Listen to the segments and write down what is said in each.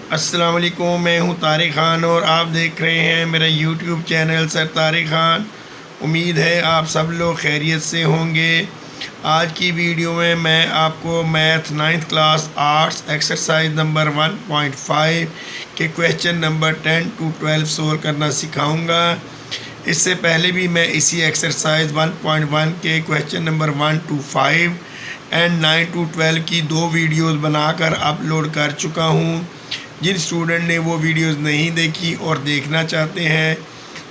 अस्सलाम वालेकुम, मैं हूं तारिक ख़ान और आप देख रहे हैं मेरा YouTube channel sir Tariq Khan. उम्मीद है आप सब लोग खैरियत से होंगे। आज की वीडियो में मैं आपको math 9th class arts exercise number 1.5 के क्वेश्चन नंबर 10 to 12 सोल्व करना सिखाऊंगा। इससे पहले भी मैं इसी एक्सरसाइज 1.1 के question number 1 to 5 and 9 to 12 की 2 वीडियोस बनाकर अपलोड कर चुका हूं। जिन स्टूडेंट ने वो वीडियोस नहीं देखी और देखना चाहते हैं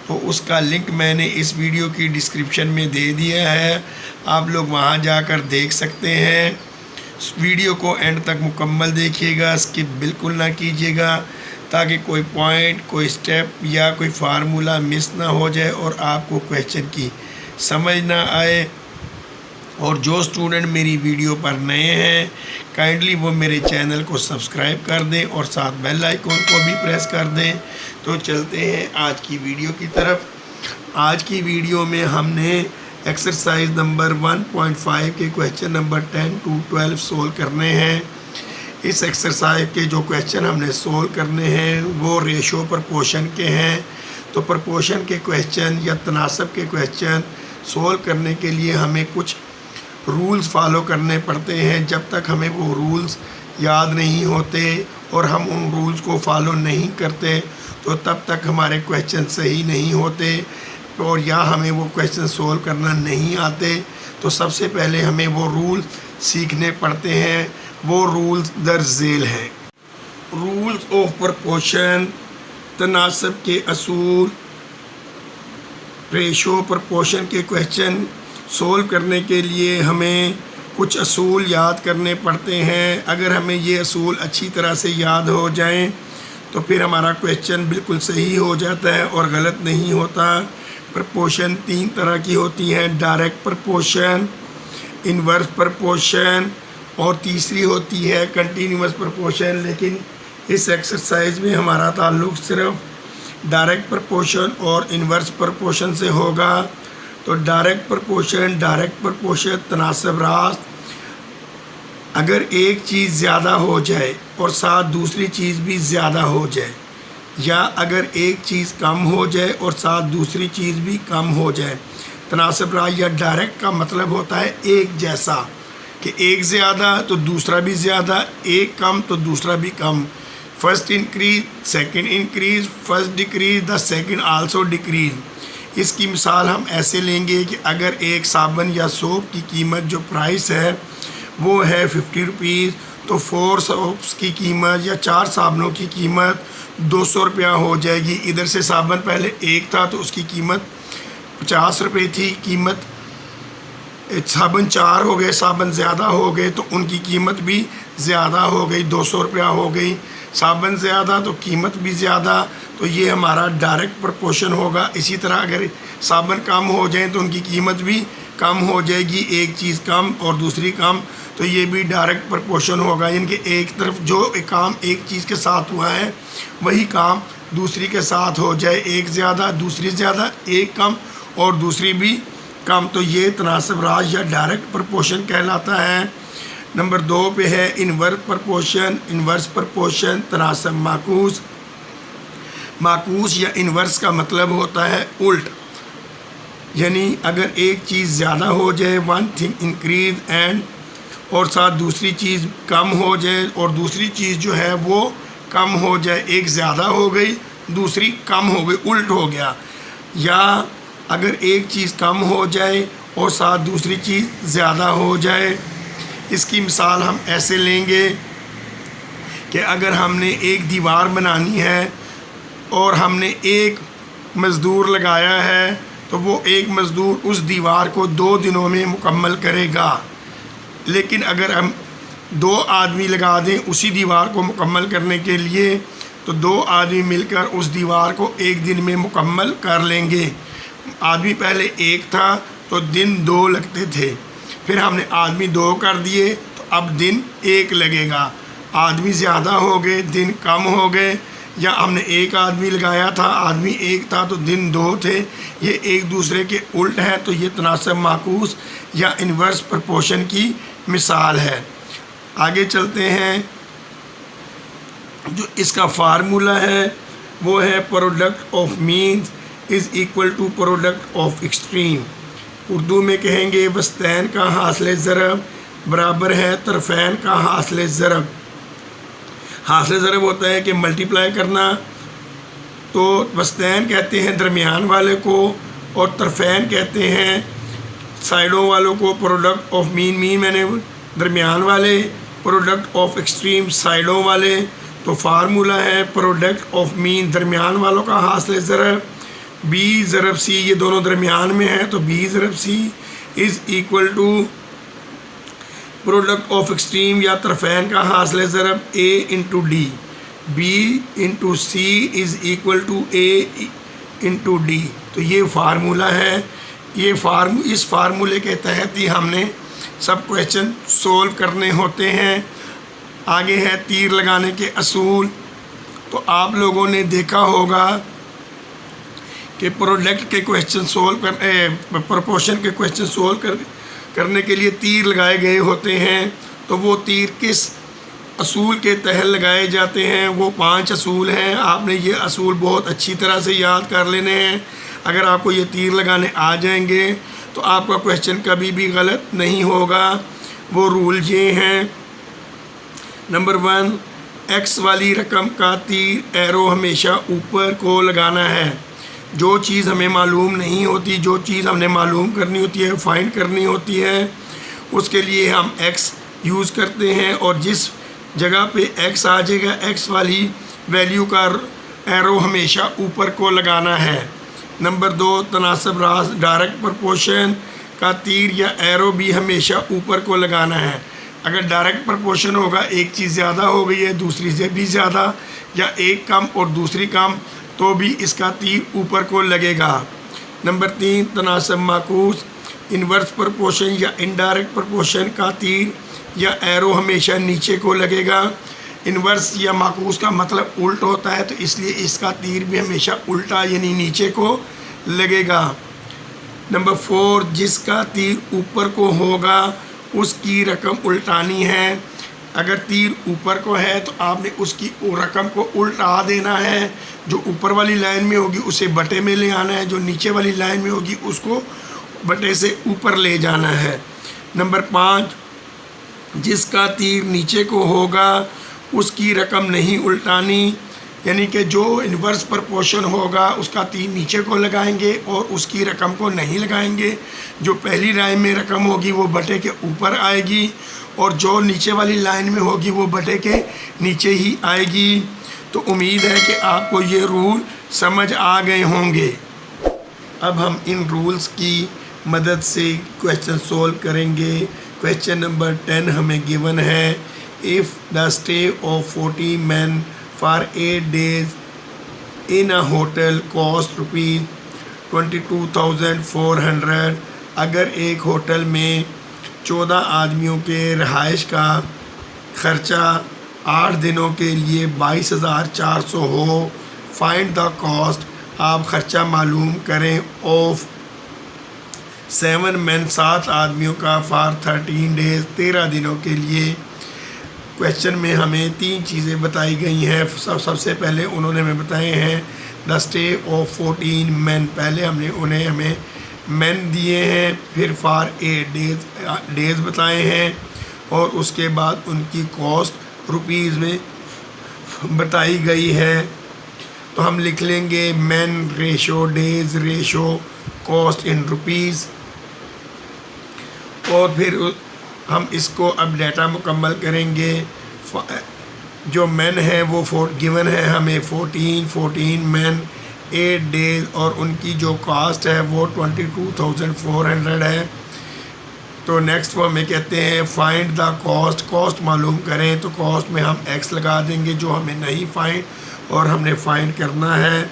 तो उसका लिंक मैंने इस वीडियो की डिस्क्रिप्शन में दे दिया है, आप लोग वहां जाकर देख सकते हैं। वीडियो को एंड तक मुकम्मल देखिएगा, स्किप बिल्कुल ना कीजिएगा ताकि कोई पॉइंट, कोई स्टेप या कोई फार्मूला मिस ना हो जाए और आपको क्वेश्चन की समझ ना आए। और जो स्टूडेंट मेरी वीडियो पर नए हैं काइंडली वो मेरे चैनल को सब्सक्राइब कर दें और साथ बेल आइकन को भी प्रेस कर दें। तो चलते हैं आज की वीडियो की तरफ। आज की वीडियो में हमने एक्सरसाइज नंबर 1.5 के क्वेश्चन नंबर 10 to 12 सोल्व करने हैं। इस एक्सरसाइज के जो क्वेश्चन हमने सोल्व करने हैं वो रेशो प्रपोर्शन के हैं। तो प्रपोर्शन के क्वेश्चन या तनासब के क्वेश्चन सोल्व करने के लिए हमें कुछ रूल्स फॉलो करने पड़ते हैं। जब तक हमें वो रूल्स याद नहीं होते और हम उन रूल्स को फॉलो नहीं करते तो तब तक हमारे क्वेश्चन सही नहीं होते और या हमें वो क्वेश्चन सोल्व करना नहीं आते। तो सबसे पहले हमें वो रूल सीखने पड़ते हैं। वो रूल्स दर्ज झेल हैं। रूल्स ऑफ प्रपोर्शन, तनासब के असूल, रेशो प्रपोर्शन के क्वेश्चन सोल्व करने के लिए हमें कुछ असूल याद करने पड़ते हैं। अगर हमें ये असूल अच्छी तरह से याद हो जाएं तो फिर हमारा क्वेश्चन बिल्कुल सही हो जाता है और गलत नहीं होता। प्रपोर्शन 3 तरह की होती हैं, डायरेक्ट प्रपोर्शन, इन्वर्स प्रपोर्शन और तीसरी होती है कंटिन्यूअस प्रपोर्शन। लेकिन इस एक्सरसाइज में हमारा ताल्लुक़ सिर्फ डायरेक्ट प्रपोर्शन और इन्वर्स प्रपोर्शन से होगा। तो डायरेक्ट प्रपोर्शन तनासब रास्त, अगर एक चीज़ ज़्यादा हो जाए और साथ दूसरी चीज़ भी ज़्यादा हो जाए, या अगर एक चीज़ कम हो जाए और साथ दूसरी चीज़ भी कम हो जाए। तनासब रास्त या डायरेक्ट का मतलब होता है एक जैसा, कि एक ज़्यादा तो दूसरा भी ज़्यादा, एक कम तो दूसरा भी कम। First increase second increase, first decrease the second also decrease. इसकी मिसाल हम ऐसे लेंगे कि अगर एक साबुन या सोप की कीमत जो प्राइस है वो है 50 रुपीज़, तो 4 सोप्स की कीमत या 4 साबुनों की कीमत 200 रुपया हो जाएगी। इधर से साबुन पहले एक था तो उसकी कीमत 50 रुपये थी, कीमत साबुन 4 हो गए, साबुन ज़्यादा हो गए तो उनकी कीमत भी ज़्यादा हो गई, 200 रुपया हो गई। साबुन ज़्यादा तो कीमत भी ज़्यादा, तो ये हमारा डायरेक्ट प्रपोर्शन होगा। इसी तरह अगर साबुन कम हो जाए तो उनकी कीमत भी कम हो जाएगी, एक चीज़ कम और दूसरी कम, तो ये भी डायरेक्ट प्रपोर्शन होगा। यानी कि एक तरफ जो एक काम एक चीज़ के साथ हुआ है वही काम दूसरी के साथ हो जाए, एक ज़्यादा दूसरी ज़्यादा, एक कम और दूसरी भी कम, तो ये तनासब रास्त या डायरेक्ट प्रपोर्शन कहलाता है। नंबर 2 पे है इन्वर्स प्रपोर्शन। इन्वर्स प्रपोर्शन तनासब माकूस। माकूस या इन्वर्स का मतलब होता है उल्ट, यानी अगर एक चीज़ ज़्यादा हो जाए, वन थिंग इंक्रीज एंड, और साथ दूसरी चीज़ कम हो जाए और दूसरी चीज़ जो है वो कम हो जाए, एक ज़्यादा हो गई दूसरी कम हो गई, उल्ट हो गया। या अगर एक चीज़ कम हो जाए और साथ दूसरी चीज़ ज़्यादा हो जाए। इसकी मिसाल हम ऐसे लेंगे कि अगर हमने एक दीवार बनानी है और हमने एक मज़दूर लगाया है तो वो एक मज़दूर उस दीवार को 2 दिनों में मुकम्मल करेगा। लेकिन अगर हम 2 आदमी लगा दें उसी दीवार को मुकम्मल करने के लिए तो 2 आदमी मिलकर उस दीवार को 1 दिन में मुकम्मल कर लेंगे। आदमी पहले एक था तो दिन 2 लगते थे, फिर हमने आदमी 2 कर दिए तो अब दिन 1 लगेगा। आदमी ज़्यादा हो गए, दिन कम हो गए, या हमने एक आदमी लगाया था, आदमी एक था तो दिन 2 थे, ये एक दूसरे के उल्ट हैं। तो ये तनासब माकूस या इन्वर्स प्रपोर्शन की मिसाल है। आगे चलते हैं। जो इसका फार्मूला है वो है product of means is equal to product of extreme. Urdu में कहेंगे वस्तैन का हासिल ज़रब बराबर है तरफ़ैन का हासिल ज़रब। हासिल ज़रब होता है कि मल्टीप्लाई करना, तो वस्तैन कहते हैं दरमियान वाले को और तरफ़ैन कहते हैं साइडों वालों को। प्रोडक्ट ऑफ मीन मैंने दरमियान वाले, प्रोडक्ट ऑफ एक्सट्रीम साइडों वाले। तो फार्मूला है प्रोडक्ट ऑफ मीन दरमियान वालों का हासिल ज़रब बी ज़रब सी, ये दोनों दरमियान में है तो बी ज़रब C is equal to product of extreme या तरफ़ैन का हासिल ज़रब A into D, B into C is equal to A into D. तो ये फार्मूला है। ये इस फार्मूले के तहत ही हमने सब क्वेश्चन सोल्व करने होते हैं। आगे है तीर लगाने के असूल। तो आप लोगों ने देखा होगा कि प्रोडक्ट के क्वेश्चन सोल्व प्रोपोर्शन के क्वेश्चन सोल्व करने के लिए तीर लगाए गए होते हैं। तो वो तीर किस असूल के तहत लगाए जाते हैं? वो 5 असूल हैं। आपने ये असूल बहुत अच्छी तरह से याद कर लेने हैं। अगर आपको ये तीर लगाने आ जाएंगे तो आपका क्वेश्चन कभी भी गलत नहीं होगा। वो रूल ये हैं। नंबर 1, एक्स वाली रकम का तीर एरो हमेशा ऊपर को लगाना है। जो चीज़ हमें मालूम नहीं होती, जो चीज़ हमने मालूम करनी होती है, फाइंड करनी होती है, उसके लिए हम एक्स यूज़ करते हैं और जिस जगह पे एक्स आ जाएगा एक्स वाली वैल्यू का एरो हमेशा ऊपर को लगाना है। नंबर 2, तनासब रास डायरेक्ट प्रपोर्शन का तीर या एरो भी हमेशा ऊपर को लगाना है। अगर डायरेक्ट प्रपोर्शन होगा, एक चीज़ ज़्यादा हो गई है दूसरी से भी ज़्यादा, या एक कम और दूसरी कम, तो भी इसका तीर ऊपर को लगेगा। नंबर 3, तनासब माकूस इन्वर्स प्रपोर्शन या इनडायरेक्ट प्रपोर्शन का तीर या एरो हमेशा नीचे को लगेगा। इन्वर्स या माकूस का मतलब उल्ट होता है, तो इसलिए इसका तीर भी हमेशा उल्टा यानी नीचे को लगेगा। नंबर 4, जिसका तीर ऊपर को होगा उसकी रकम उल्टानी है। अगर तीर ऊपर को है तो आपने उसकी रकम को उल्टा देना है। जो ऊपर वाली लाइन में होगी उसे बटे में ले आना है, जो नीचे वाली लाइन में होगी उसको बटे से ऊपर ले जाना है। नंबर 5, जिसका तीर नीचे को होगा उसकी रकम नहीं उल्टानी, यानी कि जो इन्वर्स प्रपोर्शन होगा उसका तीर नीचे को लगाएंगे और उसकी रकम को नहीं लगाएंगे। जो पहली लाइन में रकम होगी वो बटे के ऊपर आएगी और जो नीचे वाली लाइन में होगी वो बटे के नीचे ही आएगी। तो उम्मीद है कि आपको ये रूल समझ आ गए होंगे। अब हम इन रूल्स की मदद से क्वेश्चन सोल्व करेंगे। क्वेश्चन नंबर 10 हमें गिवन है, if the stay of 40 men for 8 days in a hotel cost ₹22,400। अगर एक होटल में 14 आदमियों के रहाइश का ख़र्चा 8 दिनों के लिए 22,400 हो, फाइंड द कॉस्ट, आप ख़र्चा मालूम करें, ऑफ 7 men 7 आदमियों का फॉर 13 days 13 दिनों के लिए। क्वेश्चन में हमें 3 चीज़ें बताई गई हैं। सबसे पहले उन्होंने हमें बताए हैं द स्टे ऑफ 14 men, पहले हमें men दिए हैं, फिर फॉर 8 days बताए हैं और उसके बाद उनकी कॉस्ट रुपीज़ में बताई गई है। तो हम लिख लेंगे men ratio days ratio cost in rupees, और फिर हम इसको अब डाटा मुकम्मल करेंगे। जो men है वो गिवन है हमें 14 men 8 days और उनकी जो कॉस्ट है वो 22,400 है। तो नेक्स्ट वो हमें कहते हैं फाइंड द कॉस्ट, कॉस्ट मालूम करें। तो कॉस्ट में हम x लगा देंगे, जो हमें नहीं फाइंड और हमने फाइंड करना है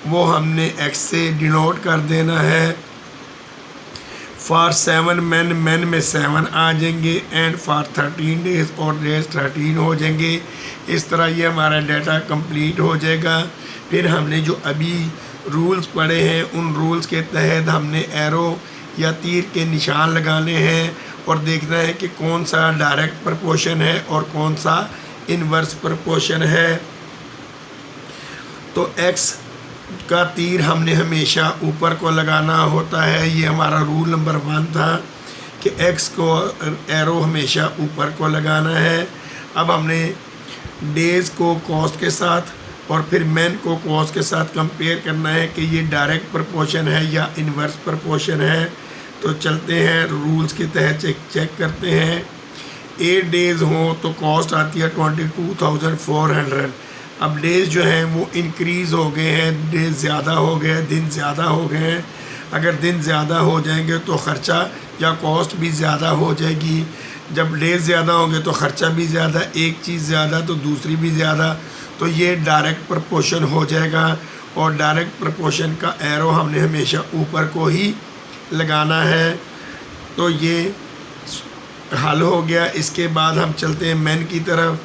वो हमने x से डिनोट कर देना है। फॉर 7 men में 7 आ जाएंगे एंड फॉर 13 days और डेज 13 हो जाएंगे। इस तरह ये हमारा डाटा कंप्लीट हो जाएगा। फिर हमने जो अभी रूल्स पढ़े हैं उन रूल्स के तहत हमने एरो या तीर के निशान लगाने हैं और देखना है कि कौन सा डायरेक्ट प्रपोर्शन है और कौन सा इन्वर्स प्रोपोर्शन है। तो x का तीर हमने हमेशा ऊपर को लगाना होता है। ये हमारा रूल नंबर 1 था कि x को एरो हमेशा ऊपर को लगाना है। अब हमने डेज़ को कॉस्ट के साथ और फिर मैन को कॉस्ट के साथ कंपेयर करना है कि ये डायरेक्ट प्रोपोर्शन है या इन्वर्स प्रोपोर्शन है। तो चलते हैं रूल्स के तहत चेक करते हैं। 8 डेज़ हों तो कॉस्ट आती है 22,400। अब डेज़ जो हैं वो इंक्रीज़ हो गए हैं, डेज़ ज़्यादा हो गए, दिन ज़्यादा हो गए हैं। अगर दिन ज़्यादा हो जाएंगे तो ख़र्चा या कॉस्ट भी ज़्यादा हो जाएगी। जब डेज़ ज़्यादा होंगे तो ख़र्चा भी ज़्यादा, एक चीज़ ज़्यादा तो दूसरी भी ज़्यादा। तो ये डायरेक्ट प्रोपोर्शन हो जाएगा और डायरेक्ट प्रोपोर्शन का एरो हमने हमेशा ऊपर को ही लगाना है। तो ये हल हो गया। इसके बाद हम चलते हैं मैन की तरफ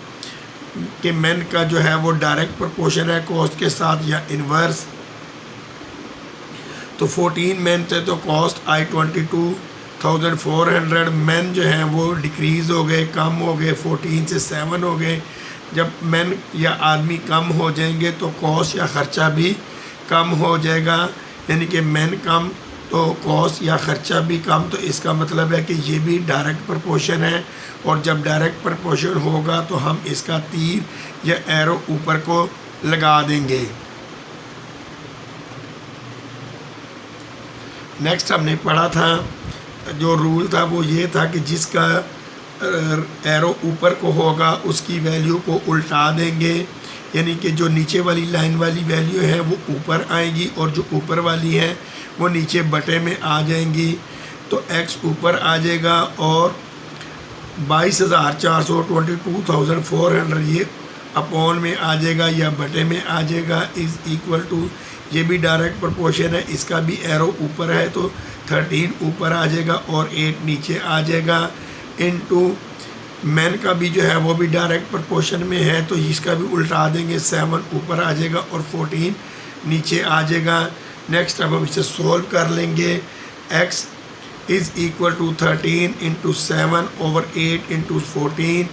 कि मैन का जो है वो डायरेक्ट प्रोपोर्शन है कॉस्ट के साथ या इन्वर्स। तो 14 मैन थे तो कॉस्ट आई 22,400। मैन जो हैं वो डिक्रीज़ हो गए, कम हो गए, 14 से 7 हो गए। जब मैन या आदमी कम हो जाएंगे तो कॉस्ट या ख़र्चा भी कम हो जाएगा, यानी कि मैन कम तो कॉस्ट या ख़र्चा भी कम। तो इसका मतलब है कि ये भी डायरेक्ट प्रोपोर्शन है और जब डायरेक्ट प्रोपोर्शन होगा तो हम इसका तीर या एरो ऊपर को लगा देंगे। नेक्स्ट हमने पढ़ा था, जो रूल था वो ये था कि जिसका एरो ऊपर को होगा उसकी वैल्यू को उल्टा देंगे, यानी कि जो नीचे वाली लाइन वाली वैल्यू है वो ऊपर आएगी और जो ऊपर वाली है वो नीचे बटे में आ जाएंगी। तो x ऊपर आ जाएगा और 22,400 22,400 ये अपॉन में आ जाएगा या बटे में आ जाएगा। इज़ इक्वल टू, ये भी डायरेक्ट प्रोपोर्शन है, इसका भी एरो ऊपर है तो 13 ऊपर आ जाएगा और 8 नीचे आ जाएगा। इनटू मैन का भी जो है वो भी डायरेक्ट प्रोपोर्शन में है तो इसका भी उल्टा देंगे, 7 ऊपर आ जाएगा और 14 नीचे आ जाएगा। नेक्स्ट अब हम इसे सॉल्व कर लेंगे। x is equal to 13 into 7 over 8 into 14,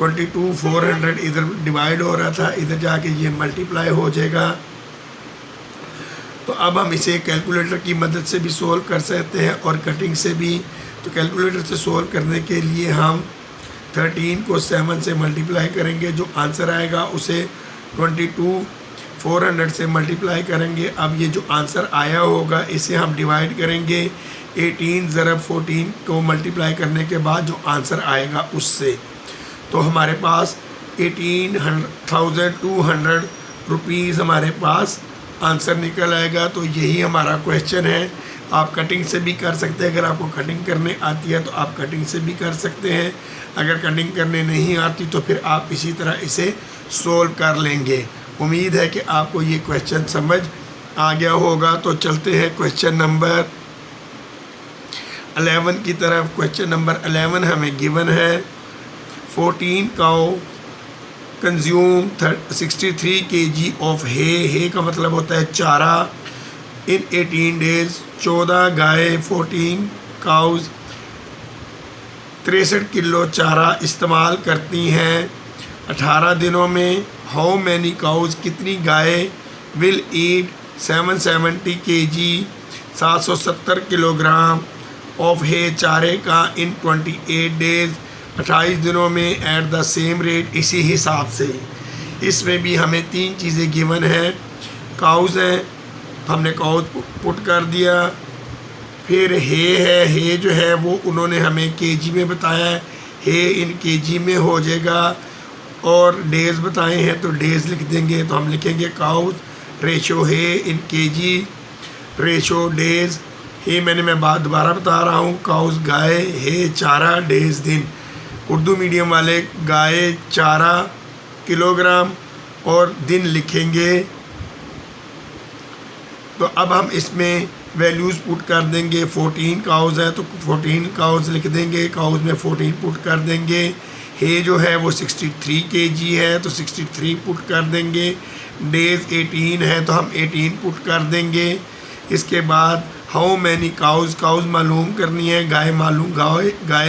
22,400 इधर डिवाइड हो रहा था, इधर जाके ये मल्टीप्लाई हो जाएगा। तो अब हम इसे कैलकुलेटर की मदद से भी सोल्व कर सकते हैं और कटिंग से भी। तो कैलकुलेटर से सोल्व करने के लिए हम 13 को 7 से मल्टीप्लाई करेंगे, जो आंसर आएगा उसे 22,400 से मल्टीप्लाई करेंगे। अब ये जो आंसर आया होगा इसे हम डिवाइड करेंगे 18 ज़रब 14 को मल्टीप्लाई करने के बाद जो आंसर आएगा उससे। तो हमारे पास 18,200 रुपीज़ हमारे पास आंसर निकल आएगा। तो यही हमारा क्वेश्चन है। आप कटिंग से भी कर सकते हैं, अगर आपको कटिंग करने आती है तो आप कटिंग से भी कर सकते हैं। अगर कटिंग करने नहीं आती तो फिर आप इसी तरह इसे सोल्व कर लेंगे। उम्मीद है कि आपको ये क्वेश्चन समझ आ गया होगा। तो चलते हैं क्वेश्चन नंबर 11 की तरफ। क्वेश्चन नंबर 11 हमें गिवन है 14 काउ कंज्यूम 63 kg ऑफ हे का मतलब होता है चारा इन 18 डेज। 14 गाय 14 काउज 63 किलो चारा इस्तेमाल करती हैं 18 दिनों में। हाउ मैनी काउज, कितनी गाय will eat 770 kg 770 kilogram of hay चारे का इन 28 डेज 28 दिनों में एट द सेम रेट। इसी हिसाब से इसमें भी हमें 3 चीज़ें गिवन हैं। काउज हैं, हमने काउज पुट कर दिया। फिर हे है, हे जो है वो उन्होंने हमें केजी में बताया है, हे इन केजी में हो जाएगा। और डेज़ बताए हैं तो डेज़ लिख देंगे। तो हम लिखेंगे काउज रेशो हे इन केजी रेशो डेज़। हे मैं बात दोबारा बता रहा हूँ, काउज गाय, हे चारा, डेज़ दिन। उर्दू मीडियम वाले गाय चारा किलोग्राम और दिन लिखेंगे। तो अब हम इसमें वैल्यूज़ पुट कर देंगे। 14 काउज है तो 14 काउज लिख देंगे, काउज में 14 पुट कर देंगे। हे जो है वो 63 kg है तो 63 पुट कर देंगे। डेज़ 18 है तो हम 18 पुट कर देंगे। इसके बाद हाउ मैनी काउज, काउज मालूम करनी है, गाय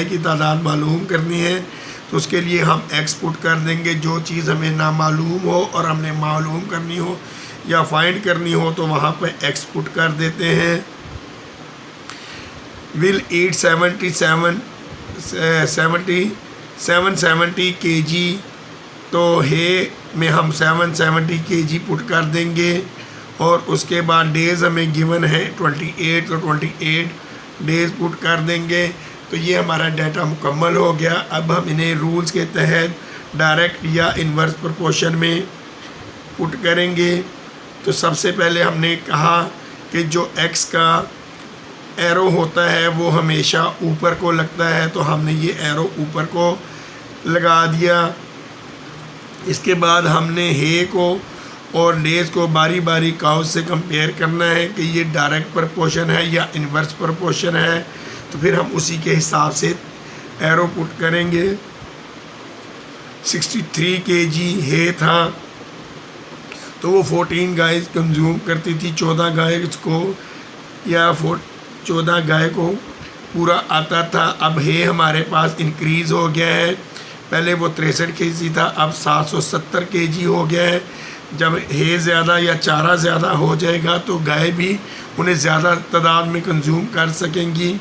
की तादाद मालूम करनी है। तो उसके लिए हम एक्स पुट कर देंगे। जो चीज़ हमें ना मालूम हो और हमने मालूम करनी हो या फाइंड करनी हो तो वहाँ पर एक्स पुट कर देते हैं। विल ईट 770 kg, तो हे में हम 770 kg पुट कर देंगे। और उसके बाद डेज़ हमें गिवन है 28, तो 28 डेज़ पुट कर देंगे। तो ये हमारा डाटा मुकम्मल हो गया। अब हम इन्हें रूल्स के तहत डायरेक्ट या इन्वर्स प्रोपोर्शन में पुट करेंगे। तो सबसे पहले हमने कहा कि जो एक्स का एरो होता है वो हमेशा ऊपर को लगता है, तो हमने ये एरो ऊपर को लगा दिया। इसके बाद हमने हे को और डेज को बारी बारी काउस से कंपेयर करना है कि ये डायरेक्ट प्रोपोर्शन है या इन्वर्स प्रोपोर्शन है। तो फिर हम उसी के हिसाब से एरो पुट करेंगे। 63 kg हे था, तो वो 14 गाय कंज्यूम करती थी। 14 गाय को या 14 गाय को पूरा आता था। अब हे हमारे पास इंक्रीज़ हो गया है। पहले वो 63 kg था, अब 770 kg हो गया है। जब हे ज़्यादा या चारा ज़्यादा हो जाएगा तो गाय भी उन्हें ज़्यादा तादाद में कंज्यूम कर सकेंगी।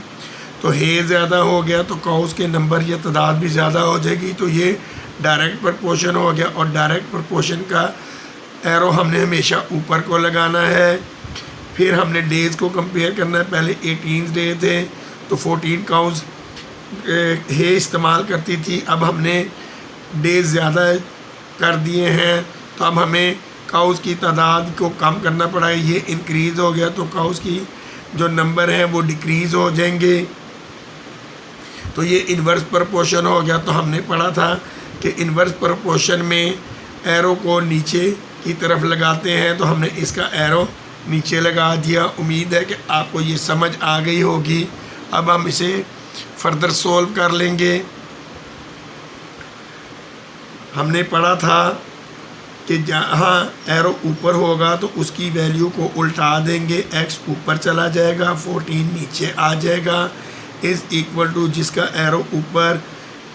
तो हे ज़्यादा हो गया तो काउस के नंबर या तादाद भी ज़्यादा हो जाएगी। तो ये डायरेक्ट प्रोपोर्शन हो गया। और डायरेक्ट प्रोपोर्शन का एरो हमने हमेशा ऊपर को लगाना है। फिर हमने डेज़ को कंपेयर करना है। पहले 18 डे थे तो 14 काउस हे इस्तेमाल करती थी। अब हमने डेज़ ज़्यादा कर दिए हैं, तो अब हमें काउस की तादाद को कम करना पड़ा है। ये इंक्रीज़ हो गया तो काउस की जो नंबर है वो डिक्रीज़ हो जाएंगे। तो ये इन्वर्स प्रोपोर्शन हो गया। तो हमने पढ़ा था कि इन्वर्स प्रोपोर्शन में एरो को नीचे की तरफ लगाते हैं, तो हमने इसका एरो नीचे लगा दिया। उम्मीद है कि आपको ये समझ आ गई होगी। अब हम इसे फर्दर सोल्व कर लेंगे। हमने पढ़ा था कि जहाँ एरो ऊपर होगा तो उसकी वैल्यू को उल्टा देंगे, एक्स ऊपर चला जाएगा, 14 नीचे आ जाएगा। इज़ इक्वल टू जिसका एरो ऊपर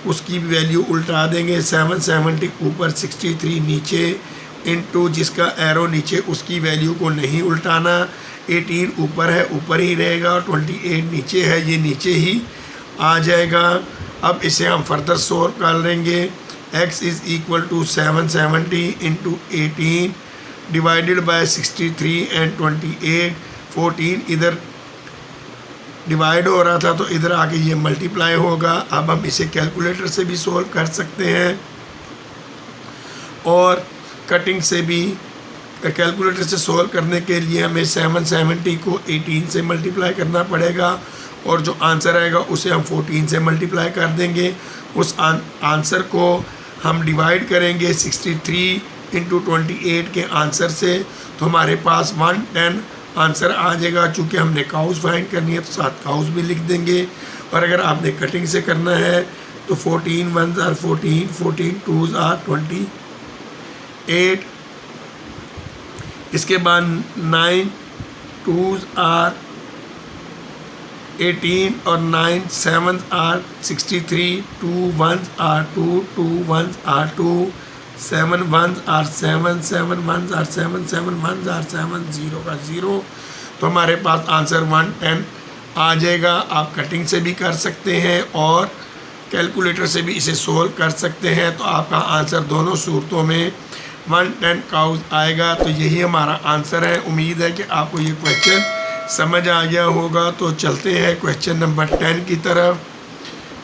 उसकी वैल्यू उल्टा देंगे, 770 ऊपर 63 नीचे, इनटू जिसका एरो नीचे उसकी वैल्यू को नहीं उल्टाना। 18 ऊपर है ऊपर ही रहेगा और 28 नीचे है ये नीचे ही आ जाएगा। अब इसे हम फर्दर सोल्व कर लेंगे। x is equal to 770 into 18 divided by 63 and 28। 14 इधर डिवाइड हो रहा था तो इधर आके ये मल्टीप्लाई होगा। अब हम इसे कैलकुलेटर से भी सोल्व कर सकते हैं और कटिंग से भी। कैलकुलेटर से सोल्व करने के लिए हमें 770 को 18 से मल्टीप्लाई करना पड़ेगा और जो आंसर आएगा उसे हम 14 से मल्टीप्लाई कर देंगे। उस आंसर को हम डिवाइड करेंगे 63 इंटू 28 के आंसर से, तो हमारे पास 110 आंसर आ जाएगा। चूँकि हमने काउस फाइंड करनी है तो साथ काउस भी लिख देंगे। और अगर आपने कटिंग से करना है तो 14 1s आर 14, 14 2s आर 28। इसके बाद 9 2s आर 18 और 9 7s are 63, 2 1s are 2, 2 1s are 2, 7 1s are 7, 7 1s are 7, 7 1s are 7, 0 का 0। तो हमारे पास आंसर 110 आ जाएगा। आप कटिंग से भी कर सकते हैं और कैलकुलेटर से भी इसे सोल्व कर सकते हैं। तो आपका आंसर दोनों सूरतों में 110 काउस आएगा। तो यही हमारा आंसर है। उम्मीद है कि आपको ये क्वेश्चन समझ आ गया होगा। तो चलते हैं क्वेश्चन नंबर 10 की तरफ।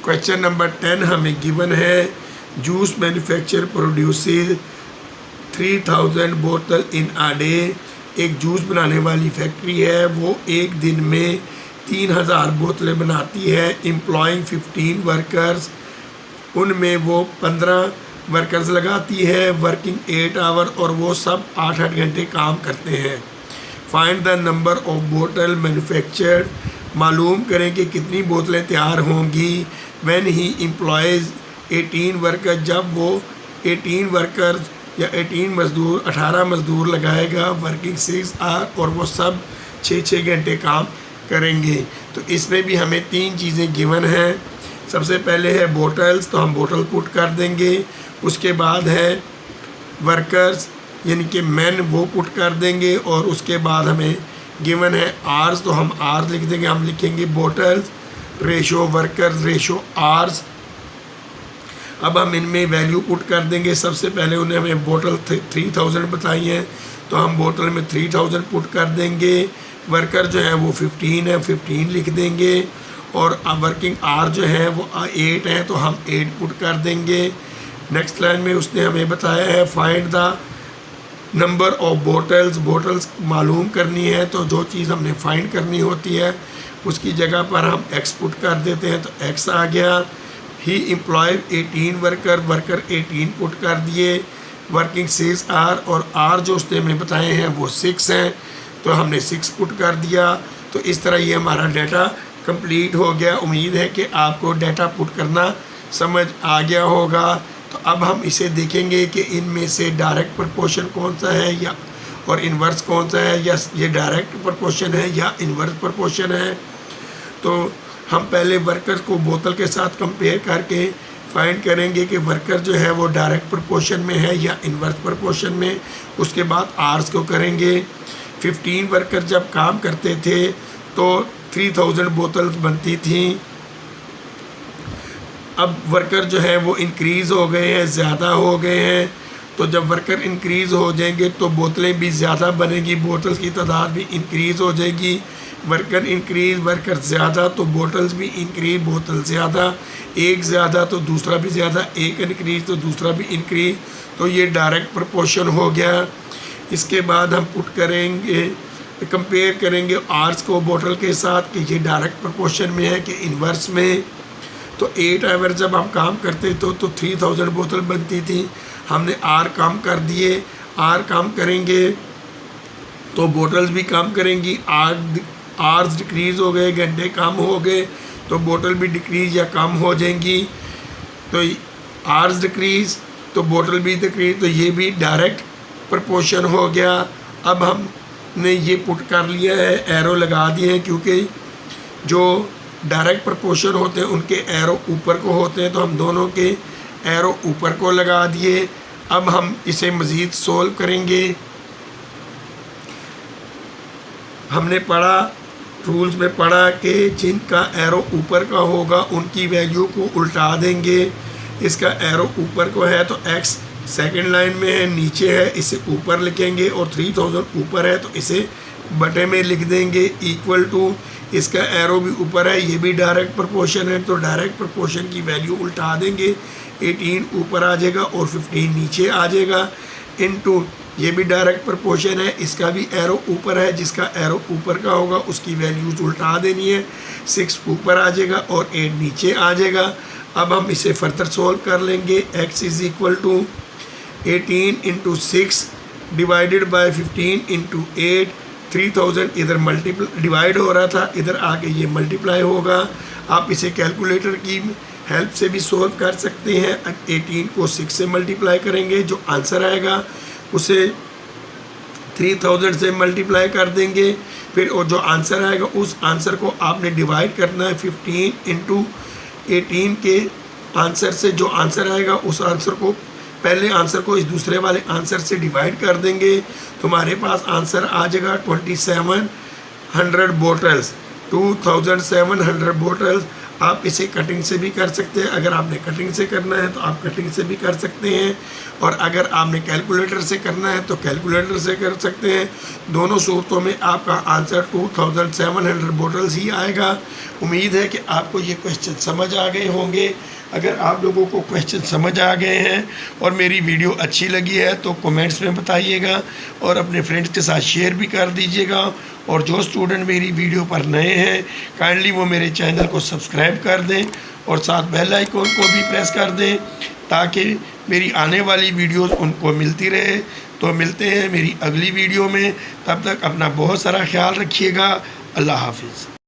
क्वेश्चन नंबर 10 हमें गिवन है जूस मैन्युफैक्चर प्रोड्यूसेस 3000 बोतल इन अ डे। एक जूस बनाने वाली फैक्ट्री है, वो एक दिन में 3000 बोतलें बनाती है। एम्प्लॉइंग 15 वर्कर्स, उनमें वो 15 वर्कर्स लगाती है। वर्किंग 8 आवर, और वो सब 8-8 घंटे काम करते हैं। फाइंड द नंबर ऑफ बोतल मैन्युफैक्चर्ड, मालूम करें कि कितनी बोतलें तैयार होंगी। व्हेन ही एम्प्लॉयज़ 18 वर्कर्स, जब वो 18 वर्कर्स या 18 मज़दूर 18 मज़दूर लगाएगा। वर्किंग 6 आवर, और वो सब 6-6 घंटे काम करेंगे। तो इसमें भी हमें 3 चीज़ें गिवन हैं सबसे पहले है बोटल्स, तो हम बोतल पुट कर देंगे। उसके बाद है वर्कर्स यानी कि मैन, वो पुट कर देंगे। और उसके बाद हमें गिवन है आर्स, तो हम आर्स लिख देंगे। हम लिखेंगे बोटल्स रेशो वर्कर्स रेशो आर्स। अब हम इनमें वैल्यू पुट कर देंगे। सबसे पहले उन्हें हमें बोतल 3000 बताई है, तो हम बोतल में 3000 पुट कर देंगे। वर्कर जो है वो 15 है, 15 लिख देंगे। और वर्किंग आवर जो है वो 8 है, तो हम 8 पुट कर देंगे। नेक्स्ट लाइन में उसने हमें बताया है find the number of bottles, bottles मालूम करनी है। तो जो चीज़ हमने फाइंड करनी होती है उसकी जगह पर हम एक्स पुट कर देते हैं, तो एक्स आ गया। ही एम्प्लॉय 18 वर्कर, वर्कर 18 पुट कर दिए। वर्किंग 6 आर, और आर जो उसने हमें बताए हैं वो 6 हैं, तो हमने 6 पुट कर दिया। तो इस तरह ये हमारा डाटा कंप्लीट हो गया। उम्मीद है कि आपको डाटा पुट करना समझ आ गया होगा। तो अब हम इसे देखेंगे कि इनमें से डायरेक्ट प्रोपोर्शन कौन सा है या और इन्वर्स कौन सा है, या ये डायरेक्ट प्रोपोर्शन है या इन्वर्स प्रोपोर्शन है। तो हम पहले वर्कर को बोतल के साथ कंपेयर करके फाइंड करेंगे कि वर्कर जो है वो डायरेक्ट प्रोपोर्शन में है या इन्वर्स प्रोपोर्शन में। उसके बाद आर्स को करेंगे। 15 वर्कर जब काम करते थे तो 3000 बोतल्स बनती थी। अब वर्कर जो है वो इंक्रीज़ हो गए हैं, ज़्यादा हो गए हैं। तो जब वर्कर इंक्रीज़ हो जाएंगे तो बोतलें भी ज़्यादा बनेगी, बोतल्स की तादाद भी इंक्रीज़ हो जाएगी। वर्कर इंक्रीज़, वर्कर ज़्यादा तो बोतल्स भी इंक्रीज़, बोतल ज़्यादा। एक ज़्यादा तो दूसरा भी ज़्यादा, एक इंक्रीज़ तो दूसरा भी इंक्रीज़। तो ये डायरेक्ट प्रोपोर्शन हो गया। इसके बाद हम पुट करेंगे, कंपेयर करेंगे आर्स को बोतल के साथ कि ये डायरेक्ट प्रोपोर्शन में है कि इन्वर्स में। तो 8 आवर जब हम काम करते तो 3000 बोतल बनती थी। हमने आर कम कर दिए, आर कम करेंगे तो बोतल्स भी कम करेंगी। आर्स डिक्रीज़ हो गए, घंटे कम हो गए, तो बोतल भी डिक्रीज़ या कम हो जाएंगी। तो आर्स डिक्रीज़ तो बोतल भी डिक्रीज़, तो ये भी डायरेक्ट प्रोपोर्शन हो गया। अब हमने ये पुट कर लिया है, एरो लगा दिए हैं, क्योंकि जो डायरेक्ट प्रोपोर्शन होते हैं उनके एरो ऊपर को होते हैं, तो हम दोनों के एरो ऊपर को लगा दिए। अब हम इसे मज़ीद सोल्व करेंगे। हमने पढ़ा, रूल्स में पढ़ा कि जिनका एरो ऊपर का होगा उनकी वैल्यू को उल्टा देंगे। इसका एरो ऊपर को है तो x सेकंड लाइन में है, नीचे है, इसे ऊपर लिखेंगे। और 3000 ऊपर है तो इसे बटे में लिख देंगे। इक्वल टू, इसका एरो भी ऊपर है, ये भी डायरेक्ट प्रोपोर्शन है, तो डायरेक्ट प्रोपोर्शन की वैल्यू उल्टा देंगे। 18 ऊपर आ जाएगा और 15 नीचे आ जाएगा। इनटू, ये भी डायरेक्ट प्रोपोर्शन है, इसका भी एरो ऊपर है, जिसका एरो ऊपर का होगा उसकी वैल्यूज उल्टा देनी है। 6 ऊपर आ जाएगा और 8 नीचे आ जाएगा। अब हम इसे फर्दर सोल्व कर लेंगे। x is equal to 18 into 6 divided by 15 into 8। 3000 इधर डिवाइड हो रहा था, इधर आके ये मल्टीप्लाई होगा। आप इसे कैलकुलेटर की हेल्प से भी सोल्व कर सकते हैं। 18 को 6 से मल्टीप्लाई करेंगे, जो आंसर आएगा उसे 3000 से मल्टीप्लाई कर देंगे। फिर और जो आंसर आएगा उस आंसर को आपने डिवाइड करना है 15 इंटू 18 के आंसर से। जो आंसर आएगा उस आंसर को, पहले आंसर को इस दूसरे वाले आंसर से डिवाइड कर देंगे। तुम्हारे पास आंसर आ जाएगा 2700 बोटल्स, 2700 बोटल्स। आप इसे कटिंग से भी कर सकते हैं। अगर आपने कटिंग से करना है तो आप कटिंग से भी कर सकते हैं, और अगर आपने कैलकुलेटर से करना है तो कैलकुलेटर से कर सकते हैं। दोनों सूरतों में आपका आंसर 2700 बोटल्स ही आएगा। उम्मीद है कि आपको ये क्वेश्चन समझ आ गए होंगे। अगर आप लोगों को क्वेश्चन समझ आ गए हैं और मेरी वीडियो अच्छी लगी है तो कमेंट्स में बताइएगा और अपने फ्रेंड्स के साथ शेयर भी कर दीजिएगा। और जो स्टूडेंट मेरी वीडियो पर नए हैं काइंडली वो मेरे चैनल को सब्सक्राइब कर दें और साथ बेल आइकन को भी प्रेस कर दें, ताकि मेरी आने वाली वीडियोस उनको मिलती रहे। तो मिलते हैं मेरी अगली वीडियो में, तब तक अपना बहुत सारा ख्याल रखिएगा। अल्लाह हाफिज़।